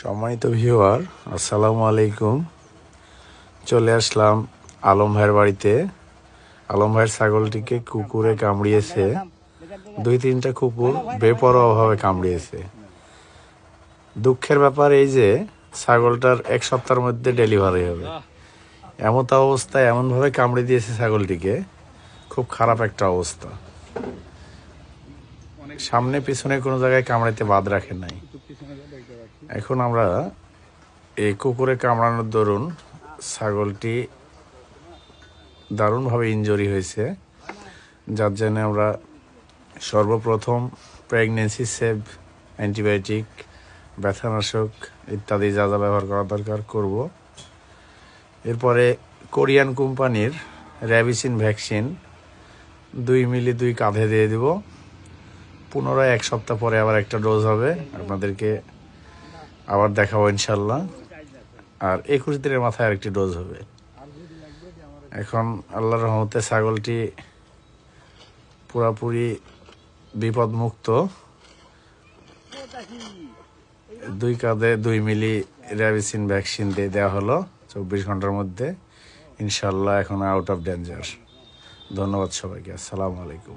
সম্মানিত ভিউয়ার, আসসালামু আলাইকুম। চলে আসলাম আলম ভাইয়ের বাড়িতে। আলম ভাইয়ের ছাগলটিকে কুকুরে কামড়িয়েছে। 2-3টা কুকুর বেপরোয়াভাবে কামড়িয়েছে। দুঃখের ব্যাপার এই যে ছাগলটার 1 সপ্তাহের মধ্যে ডেলিভারি হবে। এমত অবস্থায় এমনভাবে কামড়ে দিয়েছে ছাগলটিকে, খুব খারাপ একটা অবস্থা। সামনে পিছনে কোনো জায়গায় কামড়াইতে বাদ রাখে নাই। এখন আমরা এই কুকুরে কামড়ানোর দরুন ছাগলটি দারুণভাবে ইনজুরি হয়েছে, যার জন্য আমরা সর্বপ্রথম প্রেগনেন্সি সেভ অ্যান্টিবায়োটিক, ব্যথানাশক ইত্যাদি যা যা ব্যবহার করা দরকার করব। এরপরে কোরিয়ান কোম্পানির র্যাবিসিন ভ্যাকসিন 2 মিলি 2 কাঁধে দিয়ে দিব। পুনরায় 1 সপ্তাহ পরে আবার একটা ডোজ হবে, আপনাদেরকে আবার দেখাবো ইনশাল্লাহ। আর 21 দিনের মাথায় আরেকটি ডোজ হবে। এখন আল্লাহর রহমতে ছাগলটি পুরাপুরি বিপদমুক্ত। 2 কাঁধে 2 মিলি র্যাবিসিন ভ্যাকসিন দিয়ে দেওয়া হলো 24 ঘন্টার মধ্যে। ইনশাল্লাহ এখন আউট অফ ডেঞ্জার। ধন্যবাদ সবাইকে। আসসালামু আলাইকুম।